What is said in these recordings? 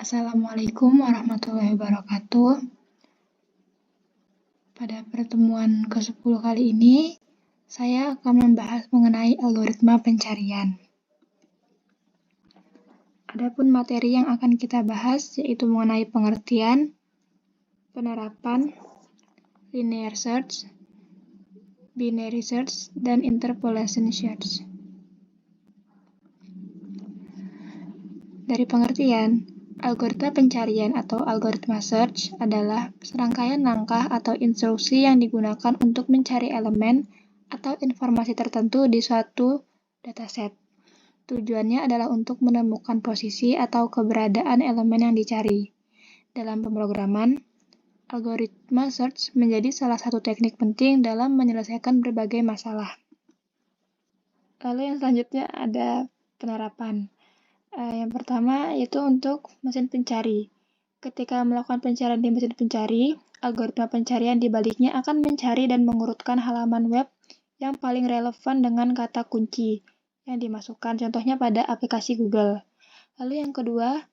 Assalamualaikum warahmatullahi wabarakatuh. Pada pertemuan ke-10 kali ini, saya akan membahas mengenai algoritma pencarian. Adapun materi yang akan kita bahas yaitu mengenai pengertian, penerapan, linear search, binary search, dan interpolation search. Dari pengertian, algoritma pencarian atau algoritma search adalah serangkaian langkah atau instruksi yang digunakan untuk mencari elemen atau informasi tertentu di suatu dataset. Tujuannya adalah untuk menemukan posisi atau keberadaan elemen yang dicari. Dalam pemrograman, algoritma search menjadi salah satu teknik penting dalam menyelesaikan berbagai masalah. Lalu yang selanjutnya ada penerapan. Yang pertama yaitu untuk mesin pencari. Ketika melakukan pencarian di mesin pencari, algoritma pencarian di baliknya akan mencari dan mengurutkan halaman web yang paling relevan dengan kata kunci yang dimasukkan, contohnya pada aplikasi Google. Lalu yang kedua,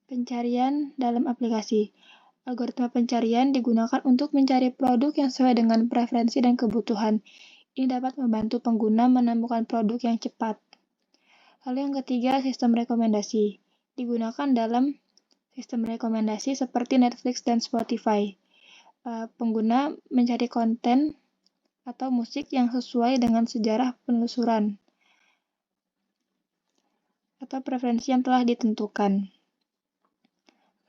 pencarian dalam aplikasi. Algoritma pencarian digunakan untuk mencari produk yang sesuai dengan preferensi dan kebutuhan. Ini dapat membantu pengguna menemukan produk yang cepat. Lalu yang ketiga, sistem rekomendasi. Digunakan dalam sistem rekomendasi seperti Netflix dan Spotify. Pengguna mencari konten atau musik yang sesuai dengan sejarah penelusuran atau preferensi yang telah ditentukan.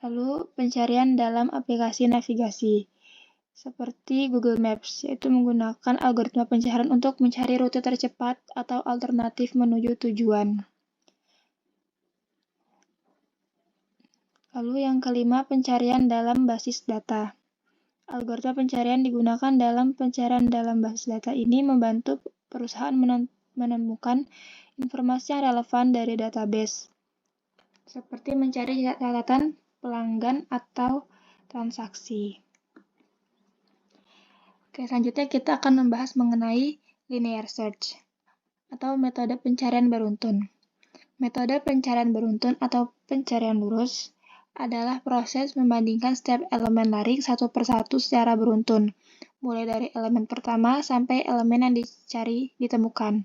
Lalu pencarian dalam aplikasi navigasi seperti Google Maps, yaitu menggunakan algoritma pencarian untuk mencari rute tercepat atau alternatif menuju tujuan. Lalu yang kelima, pencarian dalam basis data. Algoritma pencarian digunakan dalam pencarian dalam basis data ini membantu perusahaan menemukan informasi yang relevan dari database, seperti mencari catatan pelanggan atau transaksi. Oke, selanjutnya kita akan membahas mengenai linear search atau metode pencarian beruntun. Metode pencarian beruntun atau pencarian lurus adalah proses membandingkan setiap elemen larik satu persatu secara beruntun, mulai dari elemen pertama sampai elemen yang dicari ditemukan,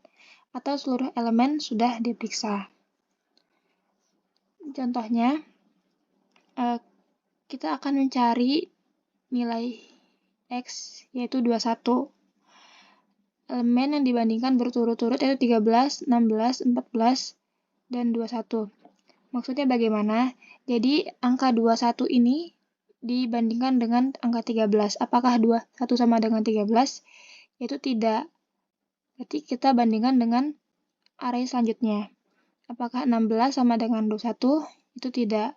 atau seluruh elemen sudah diperiksa. Contohnya, kita akan mencari nilai X, yaitu 21. Elemen yang dibandingkan berturut-turut yaitu 13, 16, 14, dan 21. Maksudnya bagaimana? Jadi, angka 21 ini dibandingkan dengan angka 13. Apakah 21 sama dengan 13? Yaitu tidak. Berarti kita bandingkan dengan array selanjutnya. Apakah 16 sama dengan 21? Itu tidak.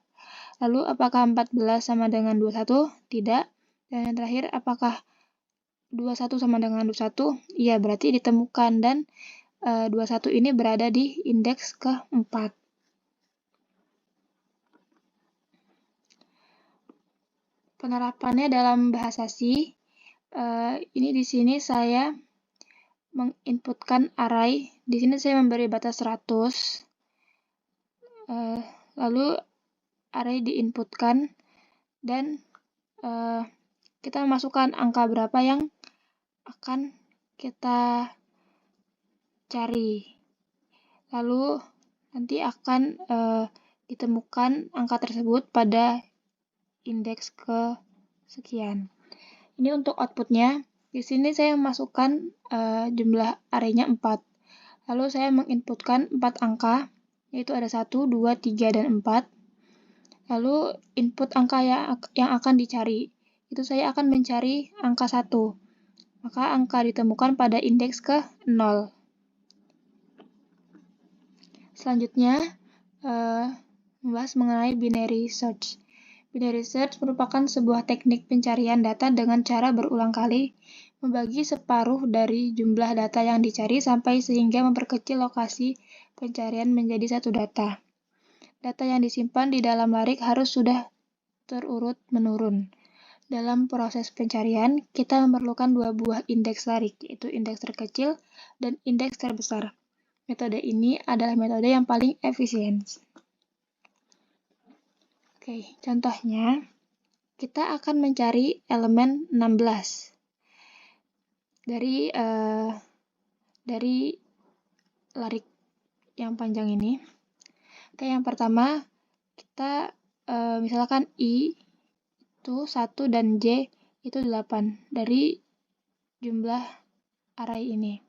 Lalu, apakah 14 sama dengan 21? Tidak. Dan yang terakhir, apakah 21 sama dengan 21? Iya, berarti ditemukan. Dan 21 ini berada di indeks ke-4. Penerapannya dalam bahasa C, ini di sini saya menginputkan array. Di sini saya memberi batas 100. Lalu array diinputkan dan kita memasukkan angka berapa yang akan kita cari. Lalu nanti akan ditemukan angka tersebut pada indeks ke sekian. Ini untuk outputnya. Di sini saya memasukkan jumlah array-nya 4. Lalu saya menginputkan 4 angka, yaitu ada 1, 2, 3, dan 4. Lalu input angka yang akan dicari. Itu saya akan mencari angka 1. Maka angka ditemukan pada indeks ke 0. Selanjutnya, membahas mengenai binary search. Binary search merupakan sebuah teknik pencarian data dengan cara berulang kali membagi separuh dari jumlah data yang dicari sampai sehingga memperkecil lokasi pencarian menjadi satu data. Data yang disimpan di dalam larik harus sudah terurut menurun. Dalam proses pencarian, kita memerlukan 2 buah indeks larik, yaitu indeks terkecil dan indeks terbesar. Metode ini adalah metode yang paling efisien. Oke, contohnya kita akan mencari elemen 16 dari larik yang panjang ini. Oke, yang pertama kita misalkan I itu 1 dan J itu 8 dari jumlah array ini.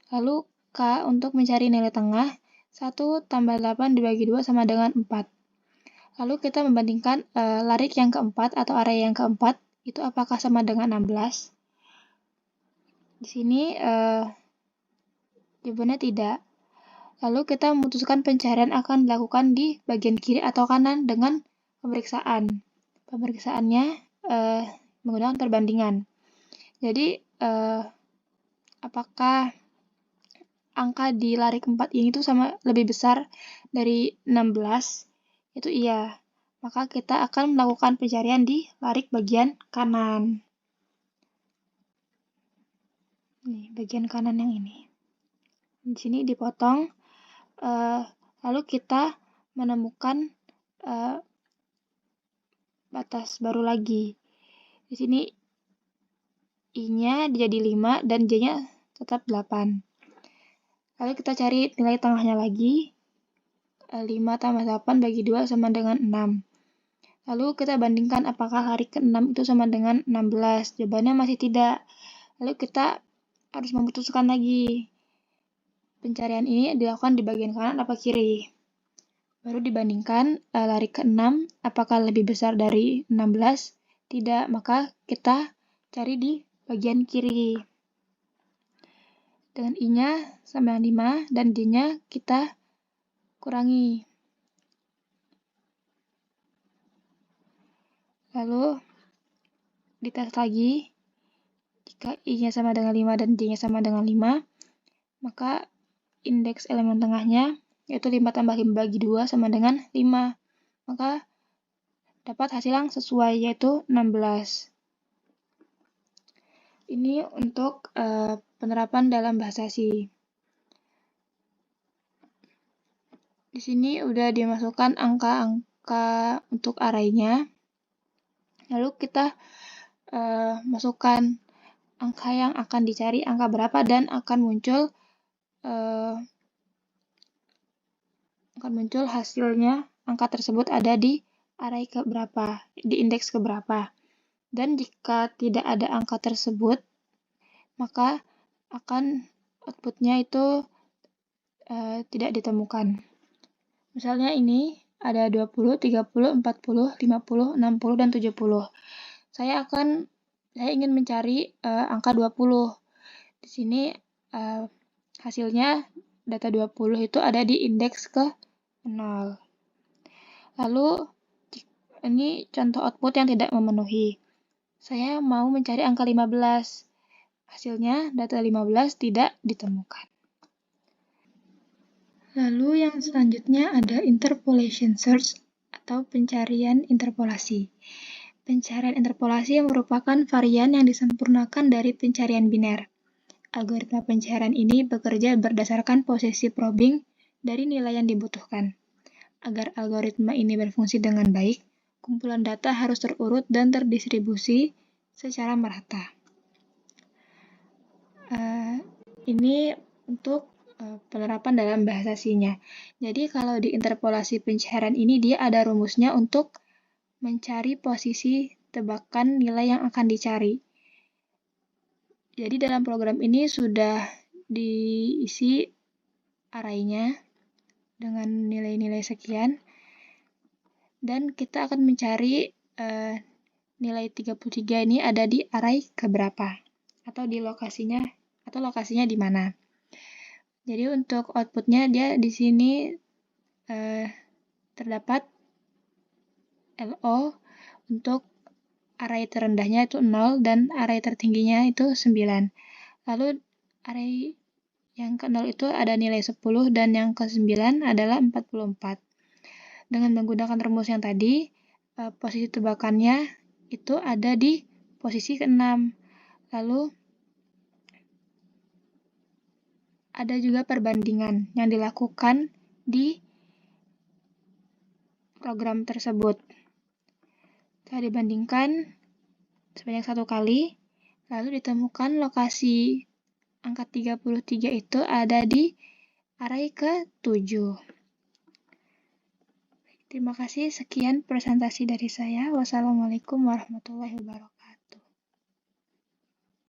Lalu K untuk mencari nilai tengah, 1 tambah 8 dibagi 2 sama dengan 4. Lalu kita membandingkan larik yang keempat atau array yang keempat, itu apakah sama dengan 16? Di sini jawabannya tidak. Lalu kita memutuskan pencarian akan dilakukan di bagian kiri atau kanan dengan pemeriksaan. Pemeriksaannya menggunakan perbandingan. Jadi, apakah angka di larik 4 ini tuh lebih besar dari 16? Itu iya. Maka kita akan melakukan pencarian di larik bagian kanan. Nih, bagian kanan yang ini. Di sini dipotong. Lalu kita menemukan batas baru lagi. Di sini I-nya jadi 5 dan J-nya tetap 8. Lalu kita cari nilai tengahnya lagi. 5 tambah 8 bagi 2 sama dengan 6. Lalu kita bandingkan apakah larik ke-6 itu sama dengan 16. Jawabannya masih tidak. Lalu kita harus memutuskan lagi. Pencarian ini dilakukan di bagian kanan apa kiri. Baru dibandingkan larik ke-6 apakah lebih besar dari 16? Tidak, maka kita cari di bagian kiri. Dengan I-nya sama 5 dan J-nya kita kurangi. Lalu dites lagi. Jika I-nya sama dengan 5 dan J-nya sama dengan 5, maka indeks elemen tengahnya yaitu 5 tambah 5 bagi 2 sama dengan 5. Maka dapat hasil yang sesuai yaitu 16. Ini untuk penerapan dalam bahasa C. Di sini udah dimasukkan angka-angka untuk array-nya. Lalu kita masukkan angka yang akan dicari, angka berapa, dan akan muncul hasilnya. Angka tersebut ada di array keberapa, di indeks keberapa. Dan jika tidak ada angka tersebut, maka akan outputnya itu tidak ditemukan. Misalnya ini ada 20, 30, 40, 50, 60, dan 70. Saya ingin mencari angka 20. Di sini hasilnya data 20 itu ada di indeks ke 0. Lalu ini contoh output yang tidak memenuhi. Saya mau mencari angka 15. Hasilnya data 15 tidak ditemukan. Lalu yang selanjutnya ada interpolation search atau pencarian interpolasi. Pencarian interpolasi merupakan varian yang disempurnakan dari pencarian biner. Algoritma pencarian ini bekerja berdasarkan posisi probing dari nilai yang dibutuhkan. Agar algoritma ini berfungsi dengan baik, kumpulan data harus terurut dan terdistribusi secara merata. Ini untuk penerapan dalam bahasa C-nya. Jadi kalau di interpolasi pencarian ini dia ada rumusnya untuk mencari posisi tebakan nilai yang akan dicari. Jadi dalam program ini sudah diisi array-nya dengan nilai-nilai sekian, dan kita akan mencari nilai 33 ini ada di array keberapa, atau lokasinya di mana. Jadi untuk outputnya dia di sini terdapat LO untuk array terendahnya itu 0 dan array tertingginya itu 9. Lalu array yang ke 0 itu ada nilai 10 dan yang ke 9 adalah 44. Dengan menggunakan rumus yang tadi, posisi tebakannya itu ada di posisi ke-6. Lalu ada juga perbandingan yang dilakukan di program tersebut. Setelah dibandingkan sebanyak 1 kali, lalu ditemukan lokasi angka 33 itu ada di array ke-7. Terima kasih, sekian presentasi dari saya. Wassalamualaikum warahmatullahi wabarakatuh.